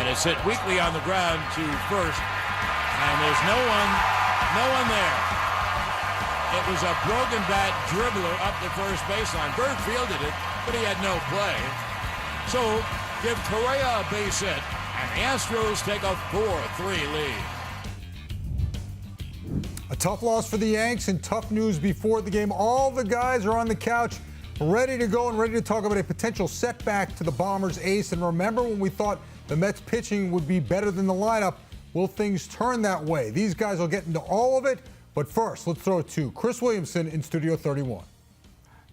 And it's hit weakly on the ground to first. And there's no one there. It was a broken bat dribbler up the first baseline. Bird fielded it, but he had no play. So give Correa a base hit, and the Astros take a 4-3 lead. A tough loss for the Yanks and tough news before the game. All the guys are on the couch ready to go and ready to talk about a potential setback to the Bombers' ace. And remember when we thought the Mets pitching would be better than the lineup? Will things turn that way? These guys will get into all of it. But first, let's throw it to Chris Williamson in Studio 31.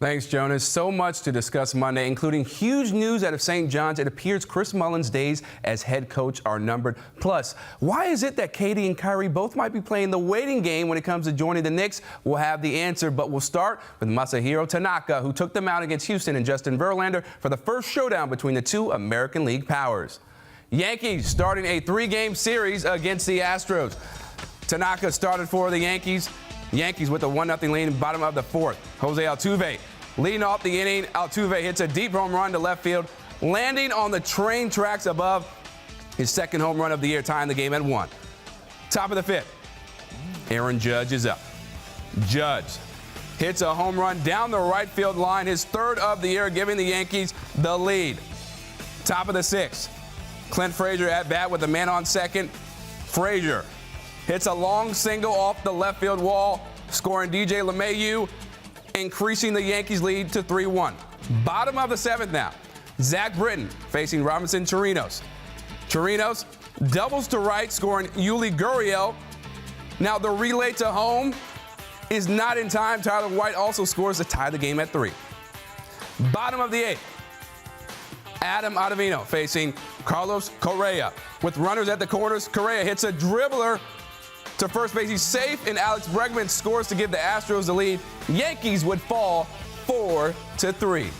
Thanks, Jonas. So much to discuss Monday, including huge news out of St. John's. It appears Chris Mullen's days as head coach are numbered. Plus, why is it that Katie and Kyrie both might be playing the waiting game when it comes to joining the Knicks? We'll have the answer, but we'll start with Masahiro Tanaka, who took them out against Houston and Justin Verlander for the first showdown between the two American League powers. Yankees starting a 3-game series against the Astros. Tanaka started for the Yankees. Yankees with a 1-0 lead in the bottom of the fourth. Jose Altuve leading off the inning. Altuve hits a deep home run to left field, landing on the train tracks above. His second home run of the year, tying the game at 1. Top of the fifth, Aaron Judge is up. Judge hits a home run down the right field line, his third of the year, giving the Yankees the lead. Top of the sixth, Clint Frazier at bat with a man on second. Frazier hits a long single off the left field wall, scoring DJ LeMahieu, increasing the Yankees' lead to 3-1. Bottom of the seventh now, Zach Britton facing Robinson Chirinos. Chirinos doubles to right, scoring Yuli Gurriel. Now the relay to home is not in time. Tyler White also scores to tie the game at 3. Bottom of the eighth, Adam Ottavino facing Carlos Correa. With runners at the corners, Correa hits a dribbler to first base. He's safe, and Alex Bregman scores to give the Astros the lead. Yankees would fall 4-3.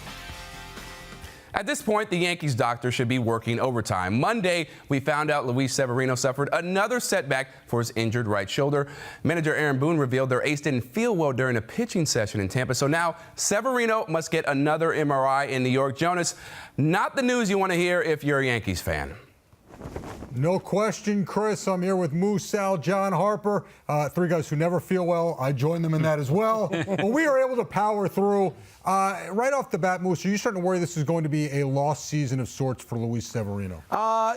At this point, the Yankees doctor should be working overtime. Monday, we found out Luis Severino suffered another setback for his injured right shoulder. Manager Aaron Boone revealed their ace didn't feel well during a pitching session in Tampa. So now Severino must get another MRI in New York. Jonas, not the news you want to hear if you're a Yankees fan. No question, Chris. I'm here with Moose, Sal, John, Harper, 3 guys who never feel well. I join them in that as well. But we are able to power through. Right off the bat, Moose, are you starting to worry this is going to be a lost season of sorts for Luis Severino?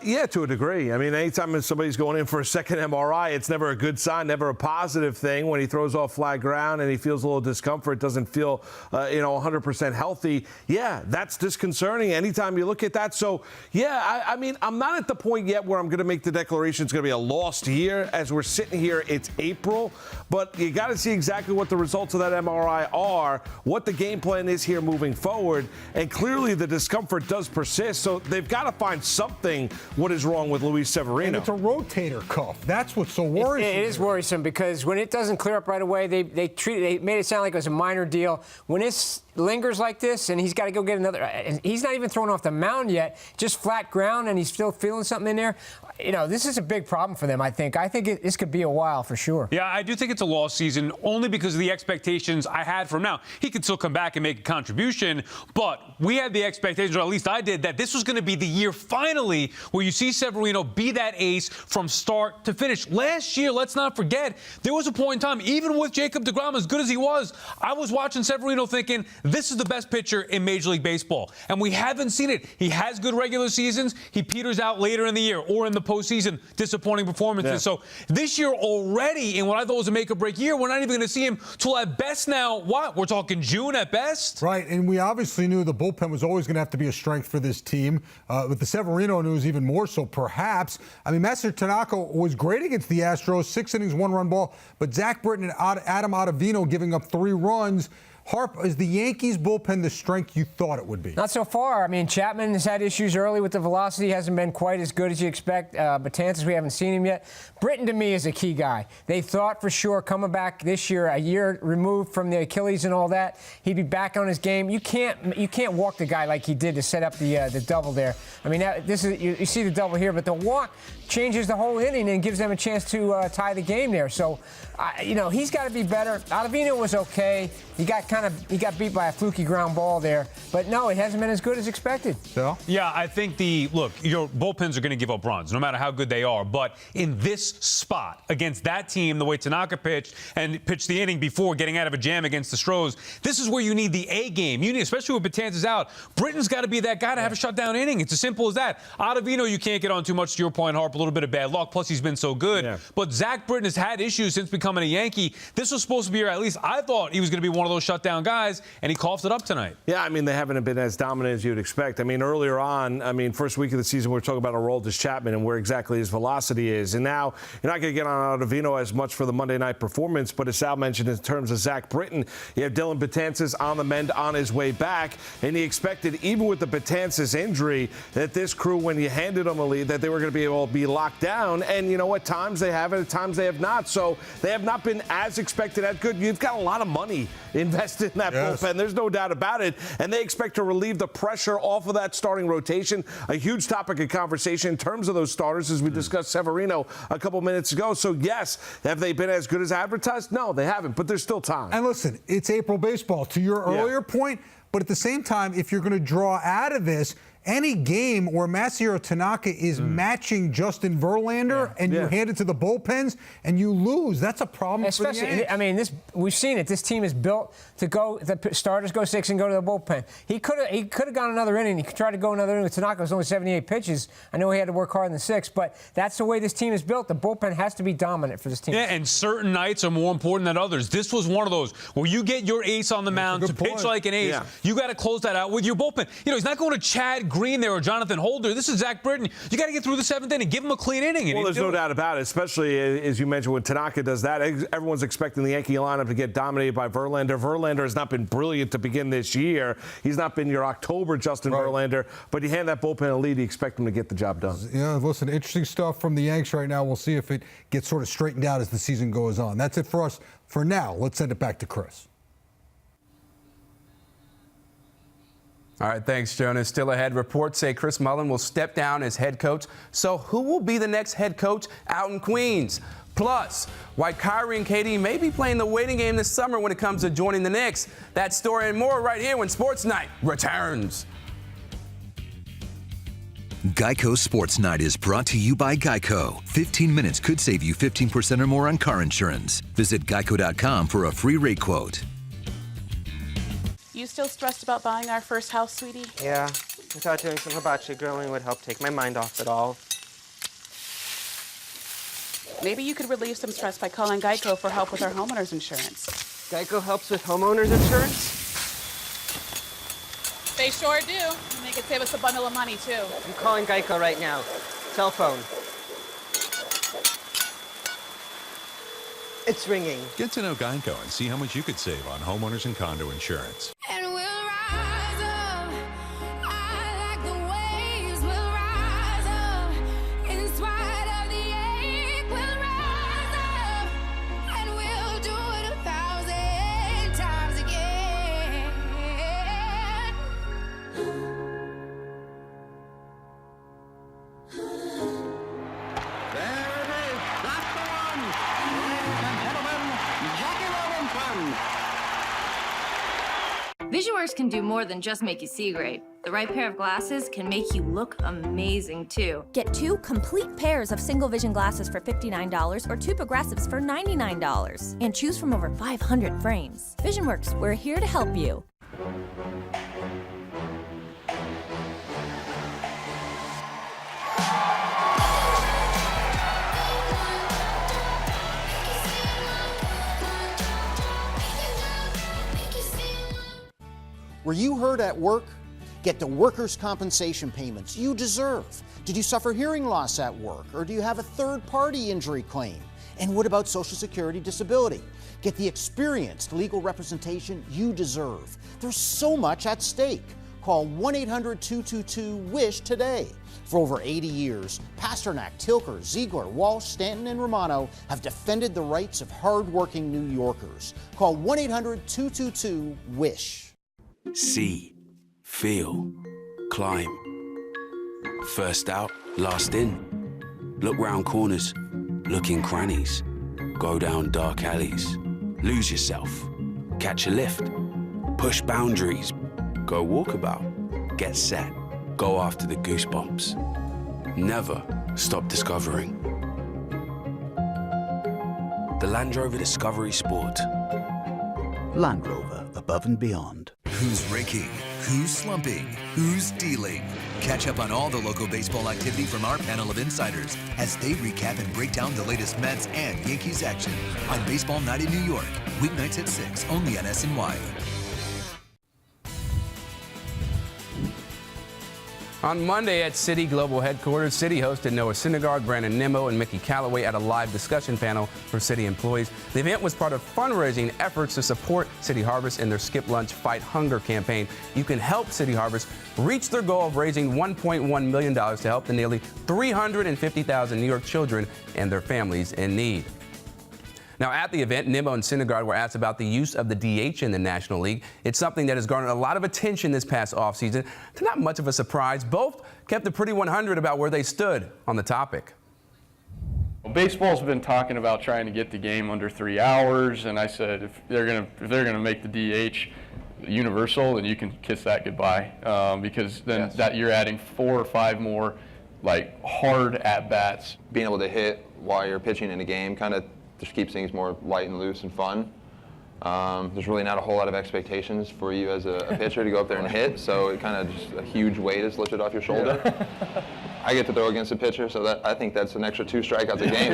Yeah, to a degree. I mean, anytime somebody's going in for a second MRI, it's never a good sign, never a positive thing. When he throws off flat ground and he feels a little discomfort, doesn't feel, 100% healthy. Yeah, that's disconcerting anytime you look at that. So, yeah, I mean, I'm not at the point yet where I'm going to make the declaration it's going to be a lost year. As we're sitting here, it's April. But you got to see exactly what the results of that MRI are, what the game plan is here moving forward, and clearly the discomfort does persist, so they've got to find something what is wrong with Luis Severino. And it's a rotator cuff. That's what's so worrisome. It is worrisome because when it doesn't clear up right away, they made it sound like it was a minor deal. When it lingers like this and he's got to go get another, and he's not even thrown off the mound yet, just flat ground, and he's still feeling something in there. This is a big problem for them, I think. This could be a while for sure. Yeah, I do think it's a lost season only because of the expectations I had from now. He could still come back and make a contribution, but we had the expectations, or at least I did, that this was going to be the year finally where you see Severino be that ace from start to finish. Last year, let's not forget, there was a point in time, even with Jacob deGrom, as good as he was, I was watching Severino thinking, this is the best pitcher in Major League Baseball. And we haven't seen it. He has good regular seasons. He peters out later in the year or in the postseason, disappointing performances. Yeah. So this year already, in what I thought was a make-or-break year, we're not even going to see him till at best now, what? We're talking June at best? Right, and we obviously knew the bullpen was always going to have to be a strength for this team. With the Severino news, even more so, perhaps. I mean, Masahiro Tanaka was great against the Astros, 6 innings, 1-run ball, but Zach Britton and Adam Ottavino giving up 3 runs. Harp, is the Yankees bullpen the strength you thought it would be? Not so far. I mean, Chapman has had issues early with the velocity. Hasn't been quite as good as you expect. Betances, we haven't seen him yet. Britton, to me, is a key guy. They thought for sure coming back this year, a year removed from the Achilles and all that, he'd be back on his game. You can't walk the guy like he did to set up the double there. I mean, you see the double here, but the walk changes the whole inning and gives them a chance to tie the game there. So, he's got to be better. Ottavino was okay. He got he got beat by a fluky ground ball there. But no, it hasn't been as good as expected. So? Yeah, I think your bullpens are going to give up runs, no matter how good they are. But in this spot, against that team, the way Tanaka pitched and pitched the inning before getting out of a jam against the Stros, this is where you need the A game. You need, especially with Betances out, Britton's got to be that guy to have a shutdown inning. It's as simple as that. Ottavino, you can't get on too much, to your point, Harp, a little bit of bad luck, plus he's been so good. Yeah. But Zach Britton has had issues since becoming a Yankee. This was supposed to be, or at least I thought he was going to be one of those shutdown guys, and he coughed it up tonight. Yeah, I mean, they haven't been as dominant as you'd expect. I mean, earlier on, first week of the season, we were talking about Aroldis Chapman and where exactly his velocity is. And now you're not going to get on Ottavino as much for the Monday night performance, but as Sal mentioned, in terms of Zach Britton, you have Dylan Betances on the mend on his way back, and he expected, even with the Betances injury, that this crew, when you handed them a lead, that they were going to be able to be locked down. And you know what? Times they have it, at times they have not. So they have not been as expected, as good. You've got a lot of money invested in that bullpen. There's no doubt about it. And they expect to relieve the pressure off of that starting rotation. A huge topic of conversation in terms of those starters, as we discussed Severino a couple minutes ago. So, yes, have they been as good as advertised? No, they haven't, but there's still time. And listen, it's April baseball. To your earlier point, but at the same time, if you're going to draw out of this, any game where Masahiro Tanaka is matching Justin Verlander and you hand it to the bullpens and you lose, that's a problem. Especially, for the Yanks. I mean, we've seen it. This team is built to go. The starters go 6 and go to the bullpen. He could have gone another inning. He tried to go another inning with Tanaka. It was only 78 pitches. I know he had to work hard in the 6th, but that's the way this team is built. The bullpen has to be dominant for this team. Yeah, and certain nights are more important than others. This was one of those where you get your ace on the mound to pitch like an ace. Yeah. You got to close that out with your bullpen. You know, he's not going to Chad Green there or Jonathan Holder. This is Zach Britton. You got to get through the 7th inning. Give him a clean inning. Well, there's no doubt about it, especially as you mentioned when Tanaka does that. Everyone's expecting the Yankee lineup to get dominated by Verlander. Verlander has not been brilliant to begin this year. He's not been your October Justin Verlander, but you hand that bullpen a lead, you expect him to get the job done. Yeah, listen, interesting stuff from the Yanks right now. We'll see if it gets sort of straightened out as the season goes on. That's it for us for now. Let's send it back to Chris. All right, thanks, Jonas. Still ahead, reports say Chris Mullin will step down as head coach. So who will be the next head coach out in Queens? Plus, why Kyrie and KD may be playing the waiting game this summer when it comes to joining the Knicks. That story and more right here when Sports Night returns. Geico Sports Night is brought to you by Geico. 15 minutes could save you 15% or more on car insurance. Visit geico.com for a free rate quote. You still stressed about buying our first house, sweetie? Yeah, I thought doing some hibachi grilling would help take my mind off it all. Maybe you could relieve some stress by calling Geico for help with our homeowner's insurance. Geico helps with homeowners insurance? They sure do. And they could save us a bundle of money, too. I'm calling Geico right now. Cell phone. It's ringing. Get to know Geico and see how much you could save on homeowners and condo insurance. And we'll rise up. I like the waves. We'll rise up. In spite of the ache, we'll rise up. And we'll do it 1,000 times again. There it is. That's the one. Ladies and gentlemen, Jackie Robinson. VisionWorks can do more than just make you see great. The right pair of glasses can make you look amazing, too. Get 2 complete pairs of single vision glasses for $59 or 2 progressives for $99. And choose from over 500 frames. VisionWorks, we're here to help you. Were you hurt at work? Get the workers' compensation payments you deserve. Did you suffer hearing loss at work, or do you have a third-party injury claim? And what about Social Security disability? Get the experienced legal representation you deserve. There's so much at stake. Call 1-800-222-WISH today. For over 80 years, Pasternak, Tilker, Ziegler, Walsh, Stanton, and Romano have defended the rights of hard-working New Yorkers. Call 1-800-222-WISH. See, feel, climb. First out, last in. Look round corners, look in crannies. Go down dark alleys. Lose yourself. Catch a lift. Push boundaries. Go walkabout. Get set. Go after the goosebumps. Never stop discovering. The Land Rover Discovery Sport. Land Rover, above and beyond. Who's raking? Who's slumping? Who's dealing? Catch up on all the local baseball activity from our panel of insiders as they recap and break down the latest Mets and Yankees action on Baseball Night in New York. Weeknights at 6, only on SNY. On Monday at City Global Headquarters, City hosted Noah Syndergaard, Brandon Nimmo, and Mickey Callaway at a live discussion panel for City employees. The event was part of fundraising efforts to support City Harvest in their Skip Lunch, Fight Hunger campaign. You can help City Harvest reach their goal of raising $1.1 million to help the nearly 350,000 New York children and their families in need. Now, at the event, Nimmo and Syndergaard were asked about the use of the DH in the National League. It's something that has garnered a lot of attention this past offseason. It's not much of a surprise. Both kept it pretty 100 about where they stood on the topic. Baseball's been talking about trying to get the game under 3 hours, and I said if they're gonna make the DH universal, then you can kiss that goodbye, because then that you're adding 4 or 5 more like hard at bats. Being able to hit while you're pitching in a game kind of just keeps things more light and loose and fun. There's really not a whole lot of expectations for you as a pitcher to go up there and hit, so it kind of just a huge weight is lifted off your shoulder. Yeah. I get to throw against a pitcher, so I think that's an extra 2 strikeouts a game.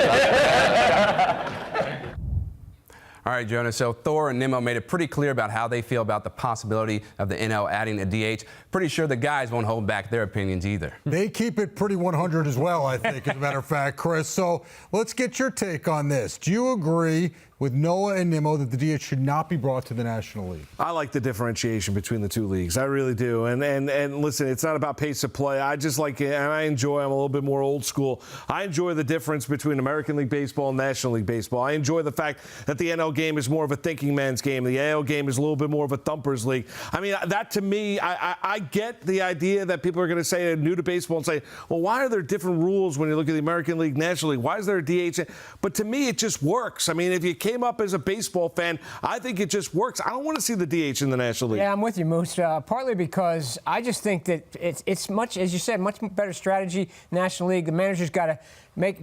All right, Jonas, so Thor and Nimmo made it pretty clear about how they feel about the possibility of the NL adding a DH. Pretty sure the guys won't hold back their opinions either. They keep it pretty 100 as well, I think, as a matter of fact, Chris. So let's get your take on this. Do you agree with Noah and Nimmo that the DH should not be brought to the National League? I like the differentiation between the two leagues. I really do. And listen, it's not about pace of play. I just like it, and I'm a little bit more old school. I enjoy the difference between American League Baseball and National League Baseball. I enjoy the fact that the NL game is more of a thinking man's game. The AL game is a little bit more of a thumper's league. I mean, that to me, I get the idea that people are going to say, new to baseball, and say, well, why are there different rules when you look at the American League, National League? Why is there a DH? But to me, it just works. I mean, if you came up as a baseball fan, I think it just works. I don't want to see the DH in the National League. Yeah, I'm with you, Moose. Partly because I just think that it's much, as you said, much better strategy. National League, the manager's got to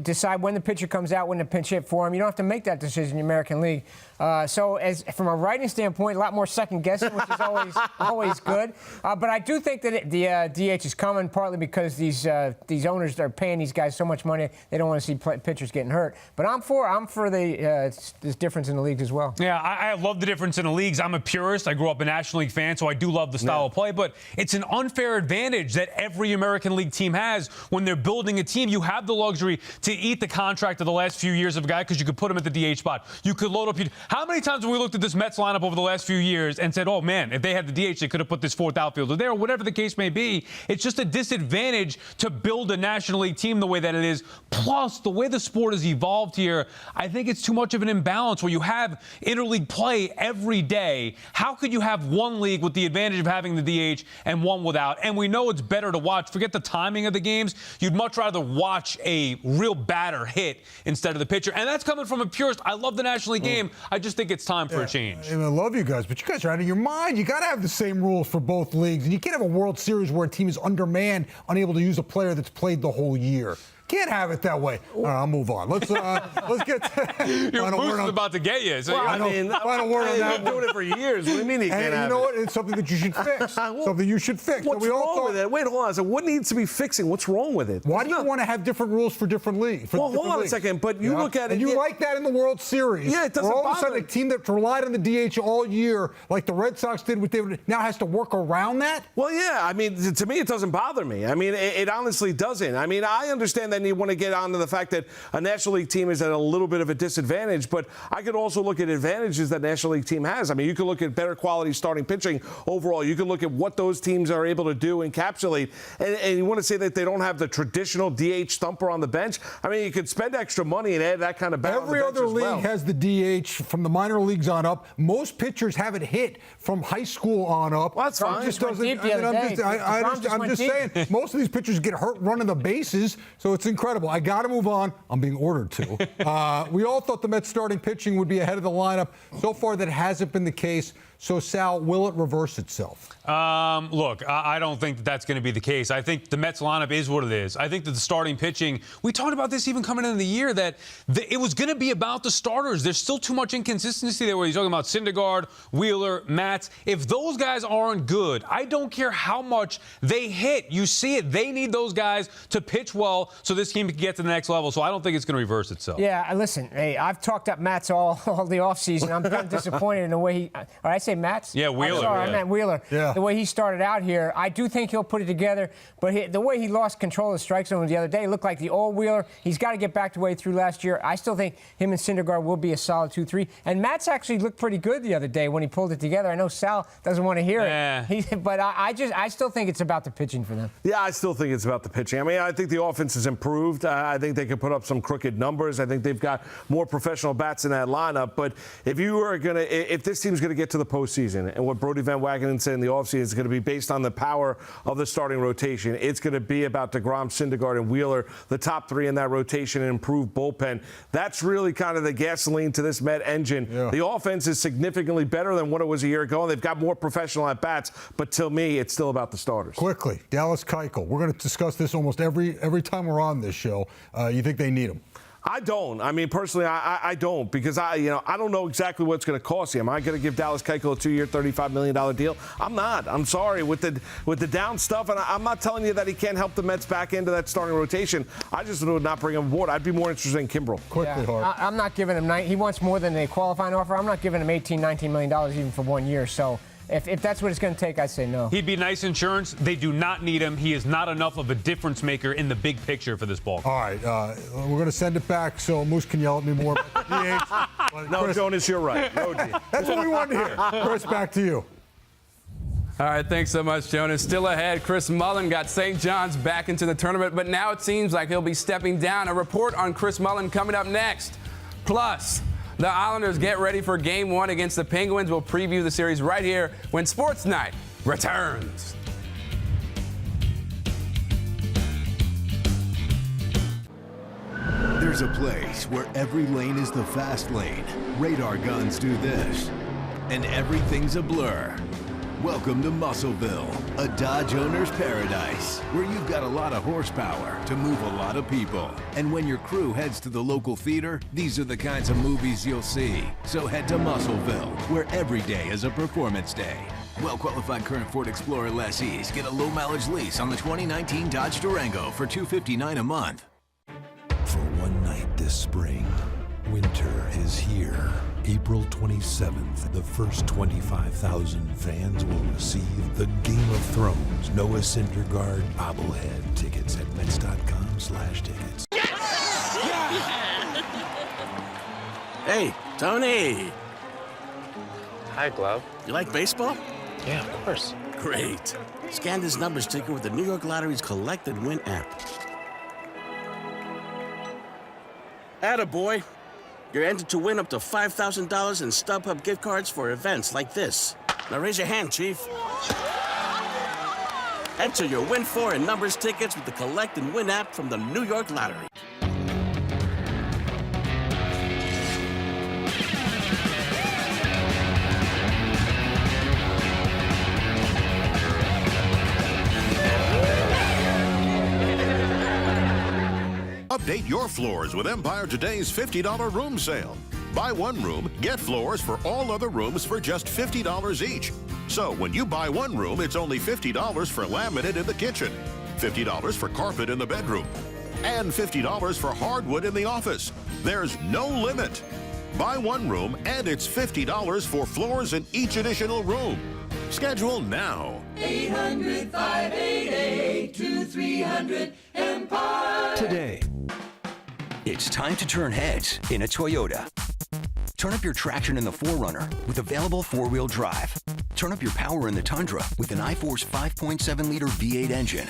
decide when the pitcher comes out, when to pinch hit for him. You don't have to make that decision in the American League. So, from a writing standpoint, a lot more second guessing, which is always good. But I do think that the DH is coming partly because these owners are paying these guys so much money they don't want to see pitchers getting hurt. But I'm for this difference in the leagues as well. Yeah, I love the difference in the leagues. I'm a purist. I grew up a National League fan, so I do love the style of play. But it's an unfair advantage that every American League team has when they're building a team. You have the luxury to eat the contract of the last few years of a guy because you could put him at the DH spot. You could load up. How many times have we looked at this Mets lineup over the last few years and said, oh, man, if they had the DH, they could have put this fourth outfielder there, or whatever the case may be. It's just a disadvantage to build a National League team the way that it is. Plus, the way the sport has evolved here, I think it's too much of an imbalance where you have interleague play every day. How could you have one league with the advantage of having the DH and one without? And we know it's better to watch. Forget the timing of the games. You'd much rather watch a real batter hit instead of the pitcher. And that's coming from a purist. I love the National League game. I just think it's time for a change. And I love you guys, but you guys are out of your mind. You got to have the same rules for both leagues. And you can't have a World Series where a team is undermanned, unable to use a player that's played the whole year. Can't have it that way. All right, I'll move on. Let's get to your Moose is about to get you. So final word on that. I've been doing it for years. What do you mean you can't have it? You know what? It's something that you should fix. Something you should fix. What's wrong with it? Wait, hold on. So what needs to be fixing? What's wrong with it? Why do you want to have different rules for different leagues? Well, hold on a second. But you look at it. And you like that in the World Series. Yeah, it doesn't bother. All of a bother. sudden, a team that relied on the DH all year, like the Red Sox did with David, now has to work around that? Well, yeah. I mean, to me, it doesn't bother me. I mean, it honestly doesn't. I mean, I understand that you want to get on the fact that a National League team is at a little bit of a disadvantage, but I could also look at advantages that National League team has. I mean, you could look at better quality starting pitching overall. You could look at what those teams are able to do, encapsulate, and you want to say that they don't have the traditional DH thumper on the bench. I mean, you could spend extra money and add that kind of bat on the bench Every other league well. has the DH from the minor leagues on up. Most pitchers have it hit from high school on up. Well, that's fine. Just went deep the other day. I'm just saying, most of these pitchers get hurt running the bases, so it's incredible. I got to move on. I'm being ordered to. We all thought the Mets starting pitching would be ahead of the lineup. So far, that hasn't been the case. So, Sal, will it reverse itself? Look, I don't think that's going to be the case. I think the Mets lineup is what it is. I think that the starting pitching, we talked about this even coming into the year, that it was going to be about the starters. There's still too much inconsistency there where he's talking about Syndergaard, Wheeler, Matz. If those guys aren't good, I don't care how much they hit. You see it. They need those guys to pitch well so this team can get to the next level. So I don't think it's going to reverse itself. Yeah, listen, hey, I've talked up Matz all the offseason. I'm kind of disappointed in the way he, or I say Matz? Yeah, Wheeler. I'm sorry, yeah. I meant Wheeler. Yeah. The way he started out here, I do think he'll put it together, but the way he lost control of the strike zone the other day looked like the old Wheeler. He's got to get back to the way through last year. I still think him and Syndergaard will be a solid 2-3. And Matz actually looked pretty good the other day when he pulled it together. I know Sal doesn't want to hear it, but I still think it's about the pitching for them. Yeah, I still think it's about the pitching. I mean, I think the offense has improved. I think they can put up some crooked numbers. I think they've got more professional bats in that lineup. But if this team's going to get to the postseason, and what Brodie Van Wagenen said in the offseason is going to be based on the power of the starting rotation, it's going to be about DeGrom, Syndergaard, and Wheeler, the top three in that rotation, and improved bullpen. That's really kind of the gasoline to this Met engine. Yeah. The offense is significantly better than what it was a year ago, and they've got more professional at bats. But to me, it's still about the starters. Quickly, Dallas Keuchel. We're going to discuss this almost every time we're on this show. You think they need him? I don't. I mean, personally, I don't, because I don't know exactly what it's going to cost him. Am I going to give Dallas Keuchel a 2-year, $35 million deal? I'm not. I'm sorry. With the down stuff, and I'm not telling you that he can't help the Mets back into that starting rotation. I just would not bring him aboard. I'd be more interested in Kimbrel. Quickly, Hart. I'm not giving him he wants more than a qualifying offer. I'm not giving him $18, $19 million even for 1 year. So if that's what it's going to take, I'd say no. He'd be nice insurance. They do not need him. He is not enough of a difference maker in the big picture for this ball club. All right, we're going to send it back so Moose can yell at me more about the DH. No, Chris, Jonas, you're right. No, that's what we wanted to hear. Chris, back to you. All right, thanks so much, Jonas. Still ahead, Chris Mullin got St. John's back into the tournament, but now it seems like he'll be stepping down. A report on Chris Mullin coming up next. Plus, the Islanders get ready for Game 1 against the Penguins. We'll preview the series right here when Sports Night returns. There's a place where every lane is the fast lane. Radar guns do this, and everything's a blur. Welcome to Muscleville, a Dodge owner's paradise, where you've got a lot of horsepower to move a lot of people. And when your crew heads to the local theater, these are the kinds of movies you'll see. So head to Muscleville, where every day is a performance day. Well-qualified current Ford Explorer lessees get a low-mileage lease on the 2019 Dodge Durango for $259 a month. For one night this spring, winter is here. April 27th, the first 25,000 fans will receive the Game of Thrones Noah Syndergaard bobblehead. Tickets at Mets.com/tickets. Hey, Tony. Hi, Glove. You like baseball? Yeah, of course. Great. Scan this number sticker with the New York Lottery's Collect and Win app. Attaboy. You're entered to win up to $5,000 in StubHub gift cards for events like this. Now raise your hand, Chief. Enter your Win 4 and numbers tickets with the Collect and Win app from the New York Lottery. Update your floors with Empire Today's $50 room sale. Buy one room, get floors for all other rooms for just $50 each. So when you buy one room, it's only $50 for laminate in the kitchen, $50 for carpet in the bedroom, and $50 for hardwood in the office. There's no limit. Buy one room and it's $50 for floors in each additional room. Schedule now. 800-588-2300 Empire. Today. It's time to turn heads in a Toyota. Turn up your traction in the 4Runner with available four-wheel drive. Turn up your power in the Tundra with an iForce 5.7-liter V8 engine.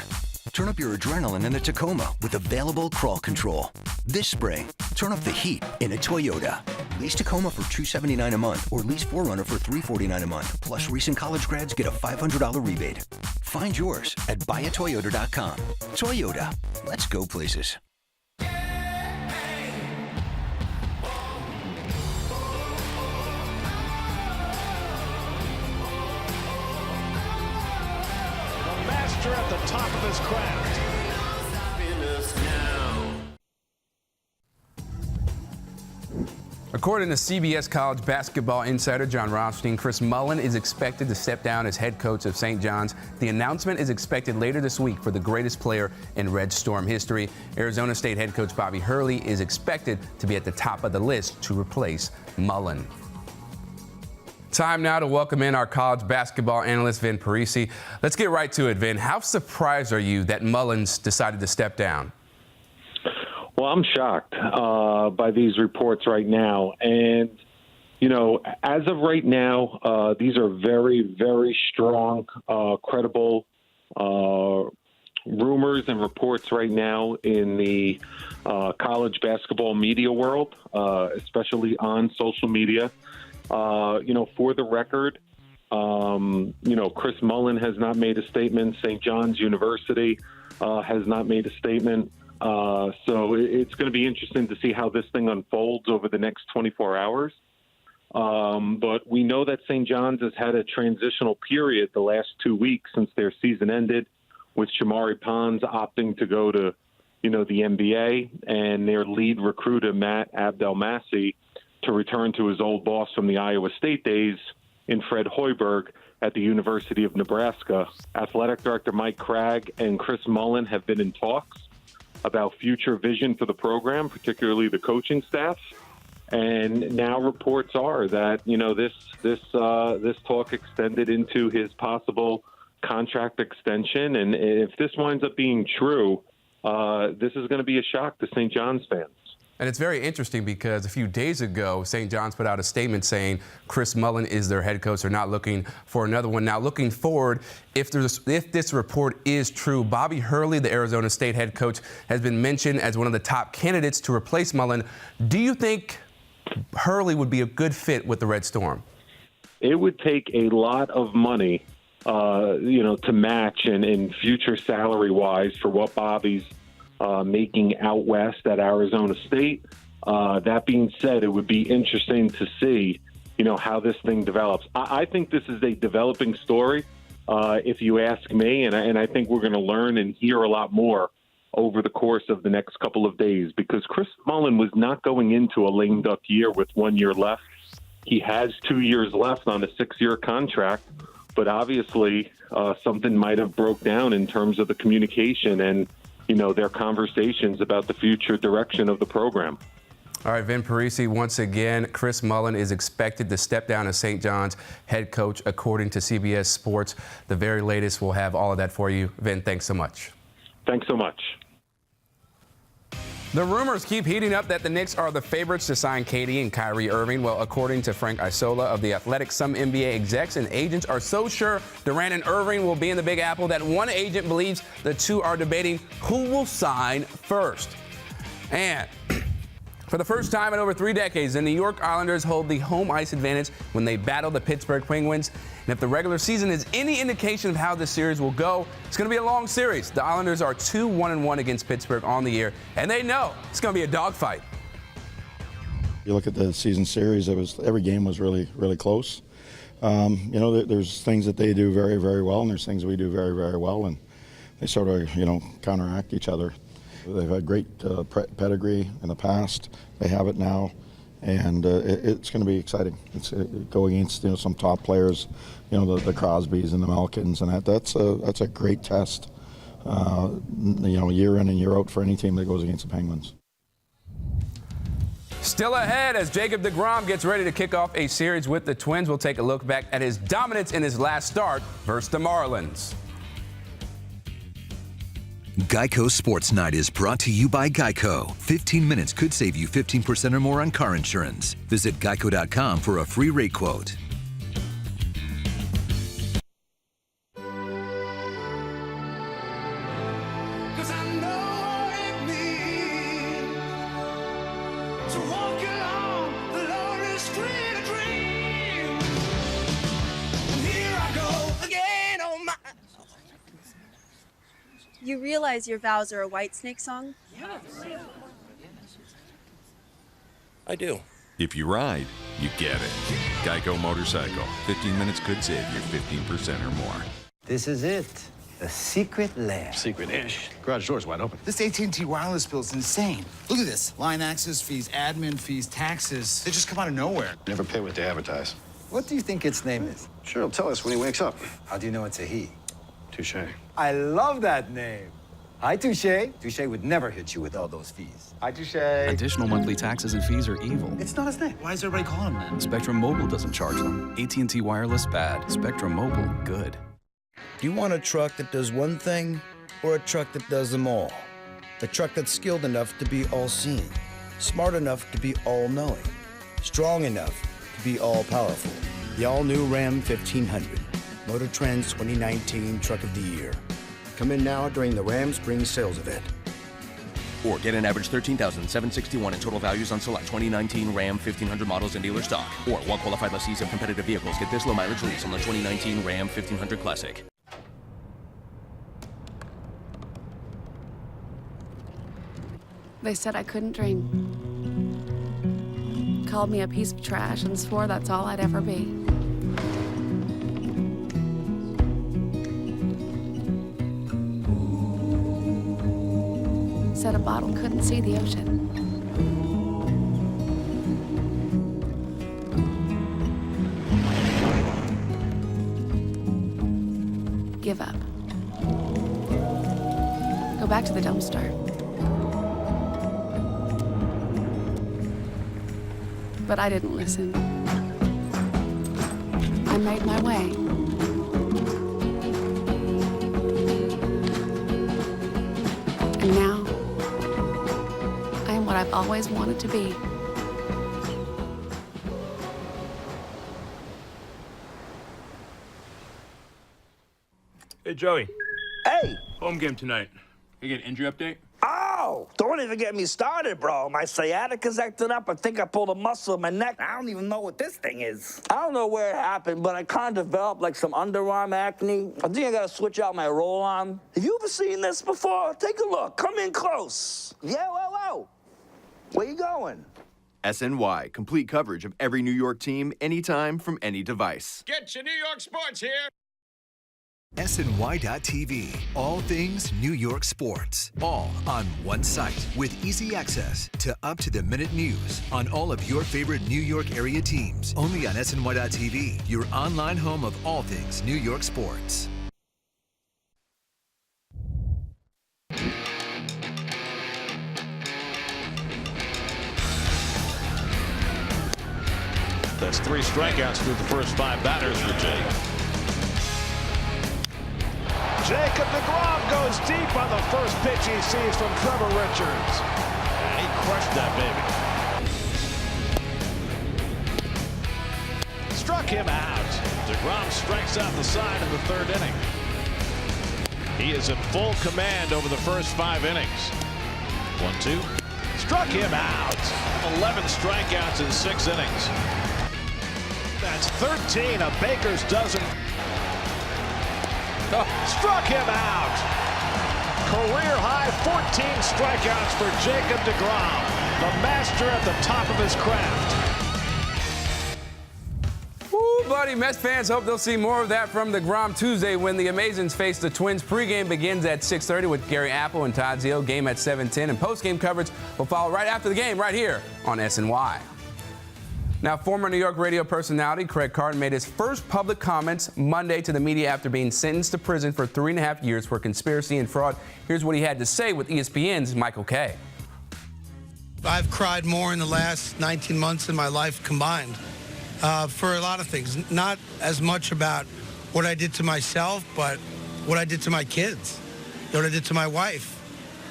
Turn up your adrenaline in the Tacoma with available crawl control. This spring, turn up the heat in a Toyota. Lease Tacoma for $279 a month or lease 4Runner for $349 a month. Plus, recent college grads get a $500 rebate. Find yours at buyatoyota.com. Toyota. Let's go places. master at the top of his craft. According to CBS College basketball insider John Rothstein, Chris Mullin is expected to step down as head coach of St. John's. The announcement is expected later this week for the greatest player in Red Storm history. Arizona State head coach Bobby Hurley is expected to be at the top of the list to replace Mullin. Time now to welcome in our college basketball analyst, Vin Parisi. Let's get right to it, Vin. How surprised are you that Mullins decided to step down? Well, I'm shocked by these reports right now. And, you know, as of right now, these are very, very strong, credible rumors and reports right now in the college basketball media world, especially on social media. You know, for the record, you know, Chris Mullin has not made a statement. St. John's University has not made a statement. So it's going to be interesting to see how this thing unfolds over the next 24 hours. But we know that St. John's has had a transitional period the last 2 weeks since their season ended, with Shamari Pons opting to go to, you know, the NBA, and their lead recruiter, Matt Abdelmassi, to return to his old boss from the Iowa State days in Fred Hoiberg at the University of Nebraska. Athletic Director Mike Cragg and Chris Mullin have been in talks about future vision for the program, particularly the coaching staff. And now reports are that, you know, this talk extended into his possible contract extension. And if this winds up being true, this is going to be a shock to St. John's fans. And it's very interesting because a few days ago, St. John's put out a statement saying Chris Mullin is their head coach. They're not looking for another one. Now, looking forward, if this report is true, Bobby Hurley, the Arizona State head coach, has been mentioned as one of the top candidates to replace Mullin. Do you think Hurley would be a good fit with the Red Storm? It would take a lot of money, you know, to match and future salary-wise for what Bobby's making out west at Arizona State. That being said, it would be interesting to see, you know, how this thing develops. I think this is a developing story, if you ask me, and I think we're going to learn and hear a lot more over the course of the next couple of days, because Chris Mullin was not going into a lame duck year with 1 year left. He has 2 years left on a 6-year contract, but obviously something might have broke down in terms of the communication and, you know, their conversations about the future direction of the program. All right, Vin Parisi, once again, Chris Mullin is expected to step down as St. John's head coach, according to CBS Sports. The very latest, we'll have all of that for you. Vin, thanks so much. Thanks so much. The rumors keep heating up that the Knicks are the favorites to sign Katie and Kyrie Irving. Well, according to Frank Isola of The Athletic, some NBA execs and agents are so sure Durant and Irving will be in the Big Apple that one agent believes the two are debating who will sign first. And for the first time in over 3 decades, the New York Islanders hold the home ice advantage when they battle the Pittsburgh Penguins. And if the regular season is any indication of how this series will go, it's going to be a long series. The Islanders are 2-1-1 against Pittsburgh on the year, and they know it's going to be a dogfight. You look at the season series; every game was really, really close. You know, there's things that they do very, very well, and there's things we do very, very well, and they sort of, you know, counteract each other. They've had great pedigree in the past. They have it now, and it's going to be exciting. It's going against, you know, some top players, you know, the Crosbys and the Malkins, and that's a great test, you know, year in and year out for any team that goes against the Penguins. Still ahead as Jacob deGrom gets ready to kick off a series with the Twins. We'll take a look back at his dominance in his last start versus the Marlins. Geico Sports Night is brought to you by Geico. 15 minutes could save you 15% or more on car insurance. Visit geico.com for a free rate quote. You realize your vows are a Whitesnake song? Yes. I do. If you ride, you get it. Geico Motorcycle. 15 minutes could save you 15% or more. This is it. A secret lair. Secret-ish. Garage door's wide open. This AT&T wireless bill is insane. Look at this. Line access fees, admin fees, taxes. They just come out of nowhere. Never pay what they advertise. What do you think its name is? Sure, he'll tell us when he wakes up. How do you know it's a he? Touche. I love that name. Hi, Touche. Touche would never hit you with all those fees. Hi, Touche. Additional monthly taxes and fees are evil. It's not his name. Why is everybody calling him that? Spectrum Mobile doesn't charge them. AT&T Wireless, bad. Spectrum Mobile, good. Do you want a truck that does one thing or a truck that does them all? A truck that's skilled enough to be all-seeing, smart enough to be all-knowing, strong enough to be all-powerful. The all-new Ram 1500, Motor Trend's 2019 Truck of the Year. Come in now during the Ram Spring Sales Event. Or get an average $13,761 in total values on select 2019 Ram 1500 models in dealer stock. Or while qualified lessees of competitive vehicles get this low mileage lease on the 2019 Ram 1500 Classic. They said I couldn't dream. Called me a piece of trash and swore that's all I'd ever be. Said a bottle couldn't see the ocean. Give up. Go back to the dumpster. But I didn't listen. I made my way. And now, I am what I've always wanted to be. Hey, Joey. Hey! Home game tonight. You get an injury update? Oh, don't even get me started, bro. My sciatica's acting up. I think I pulled a muscle in my neck. I don't even know what this thing is. I don't know where it happened, but I kind of developed like some underarm acne. I think I gotta switch out my roll-on. Have you ever seen this before? Take a look. Come in close. Yeah, whoa. Where you going? SNY, complete coverage of every New York team, anytime, from any device. Get your New York sports here. SNY.TV. All things New York sports. All on one site with easy access to up-to-the-minute news on all of your favorite New York area teams. Only on SNY.TV, your online home of all things New York sports. That's 3 strikeouts through the first 5 batters for Jake. Jacob deGrom goes deep on the first pitch he sees from Trevor Richards. And he crushed that baby. Struck him out. deGrom strikes out the side in the 3rd inning. He is in full command over the first 5 innings. 1-2. Struck him out. 11 strikeouts in 6 innings. That's 13, a Baker's dozen. Struck him out. Career high 14 strikeouts for Jacob deGrom, the master at the top of his craft. Woo, buddy. Mets fans hope they'll see more of that from deGrom Tuesday when the Amazons face the Twins. Pregame begins at 6:30 with Gary Apple and Todd Zeal. Game at 7:10, and postgame coverage will follow right after the game right here on SNY. Now, former New York radio personality Craig Carton made his first public comments Monday to the media after being sentenced to prison for 3.5 years for conspiracy and fraud. Here's what he had to say with ESPN's Michael Kay. I've cried more in the last 19 months in my life combined for a lot of things. Not as much about what I did to myself, but what I did to my kids, what I did to my wife.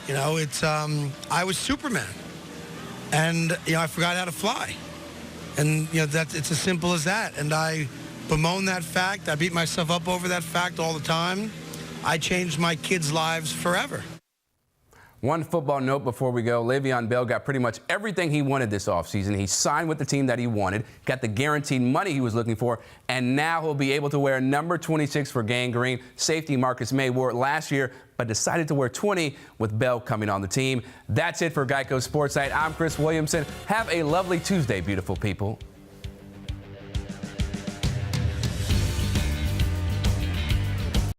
You know, it's I was Superman, and I forgot how to fly. And, it's as simple as that. And I bemoan that fact. I beat myself up over that fact all the time. I changed my kids' lives forever. One football note before we go. Le'Veon Bell got pretty much everything he wanted this offseason. He signed with the team that he wanted, got the guaranteed money he was looking for, and now he'll be able to wear number 26 for Gang Green. Safety Marcus May wore it last year, but decided to wear 20 with Bell coming on the team. That's it for Geico Sports Night. I'm Chris Williamson. Have a lovely Tuesday, beautiful people.